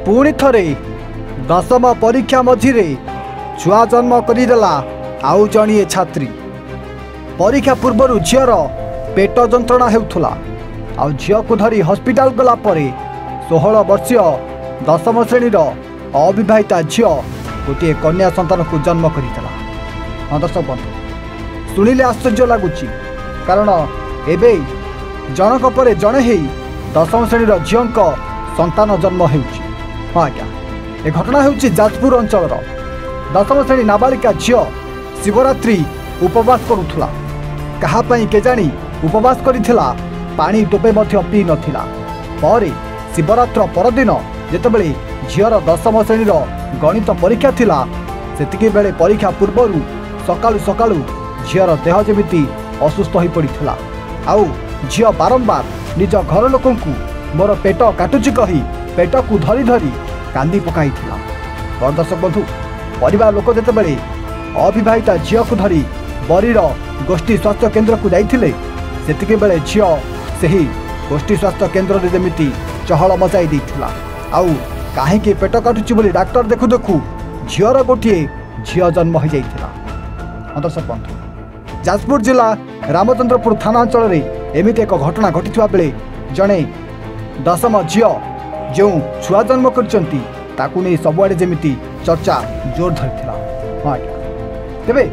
पुणी थरे दशम परीक्षा मझिरे छुआ जन्म करदेला आउ जणिए छात्री। परीक्षा पूर्वर झीर पेट जंत्रणा हेउथुला आ झील को धरी हॉस्पिटल गला परे 16 वर्षीय दशम श्रेणीर अविवाहिता झील गोटे कन्या संतान को जन्म करथिला। दर्शक बंधु शुणिले आश्चर्य लगुच कारण एबे जनक परे जणे ही दशम श्रेणीर झील संतान जन्म होउछि। हाँ आज्ञा ए घटना होउछि जाजपुर अंचल दशम श्रेणी नाबालिका झील शिवरात्रि उपवास करुथुला। कहा पई केजाणी उपवास करिथिला पानी टोपे मध्य पी नथिला। पर शिवरात्र परदिन जेतेबेले झीर दशम श्रेणीर गणित परीक्षा थिला सेतिके बेले परीक्षा पूर्वरु सकाळु सकाळु झीर देह जेमिति असुस्थ होई पड़िथिला। आउ झील बारंबार निज घर लोकंकु मोर पेट काटुची कही पेट को धरी धरी कांदी पकाइथिला। और दर्शक बंधु परिवार लोक जेतेबेले अविवाहिता झील को धरी बरीर गोष्ठी स्वास्थ्य केन्द्र को जाइथिले सेतिके बेले झील सेही गोष्ठी स्वास्थ्य केन्द्र रे जेमिति चहल मचाई देथिला। आउ काहेकि पेट काटुची बोली डाक्टर देखु देखु झीर गोटे झील जन्म हो जाइथिला। दर्शक बंधु जाजपुर जिला रामचंद्रपुर थाना अंचल में एमिति एक घटना घटी बेले जड़े दशम झील जो छुआ जन्म करचंती ताकू नहीं सबुआड़े जेमिति चर्चा जोर धरिथिला। हाँ तेबे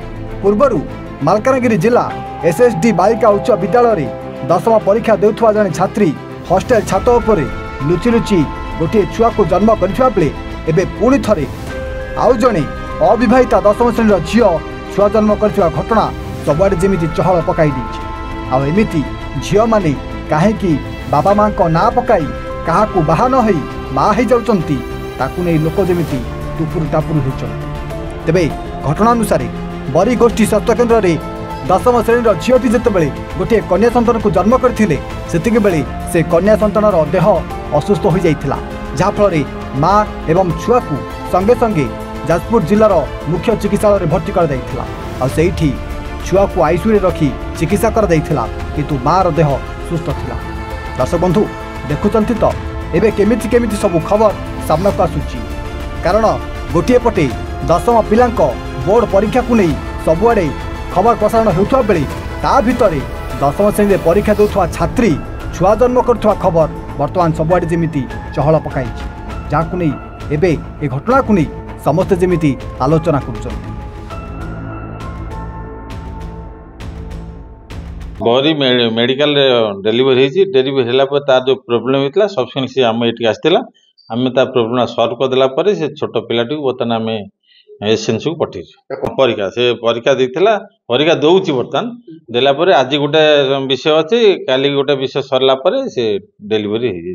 पूर्वरु मालकानगिरी जिला एसएसडी बालिका उच्च विद्यालय दशम परीक्षा देउथुवा जने छात्री हॉस्टेल छात उपरे लुचि लुचि गोटे छुआ को जन्म करथिबा बेले एबे पुणी थरे आउ जने अविवाहिता दशम श्रेणी झील छुआ जन्म करथिबा घटना सबुआड़े जेमिति चहल पकाई दैछि। आ एमिति झील माने काहेकि बाबा माँ को ना पकाई क्या बाहा न होई माँ हो जाउचंती ताकू नहीं लोक जेमिति टुपुर टापुर होउचंती। तेबे घटना अनुसार बरी गोष्ठी स्वास्थ्य केन्द्र में दशम श्रेणी झीलटी जितेबले गोटे कन्या संतान को जन्म करथिले सेतिके बेले से कन्या संतानर देह असुस्थ हो जाइथिला जहाँफल माँ एवं छुआ को संगे संगे जाजपुर जिलार मुख्य चिकित्सालय भर्ती कर दैथिला। आ सेठी छुआ को आईसीयू रे रखी चिकित्सा कर दैथिला किंतु माँ रो देह सुस्थ थिला। दर्शक बंधु देखुचंती तो एबे केमिति केमिति सब खबर सामना को आसुची कारण गोटे पटे दशम पिलांक बोर्ड परीक्षा को नहीं सबुआड़े खबर प्रसारण होउथुवा बेले ता भितरे दशम श्रेणी परीक्षा देउथुवा छात्री छुआ जन्म करथुवा खबर वर्तमान सबुआड़े जेमिति चहल पकाइछि जाकु नहीं एबे ए घटना को नहीं समस्त जेमिति आलोचना करुचंती। बरी मेडिकल डेलीवरी डेलीवरी है तार जो प्रोब्लेम होता सफिशिएंट सी आम ये आसला आम ता प्रोब्लेम सल्व करदेला से छोट पिलाटी बर्तमान आम एसएनसी को पठेचु परीक्षा से परीक्षा देला परीक्षा दौची बर्तमान देला आज गोटे विषय अच्छी काली गोटे विषय सरला से डेलीवरी हो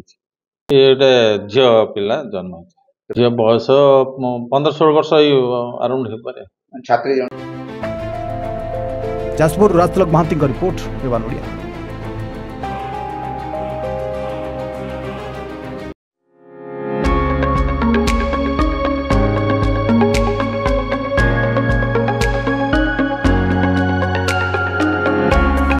गोटे झील पिला जन्म झील बयस 15-16 वर्ष अराउंड हो पारे छात्री। जाजपुर राजतिलक महांती रिपोर्ट।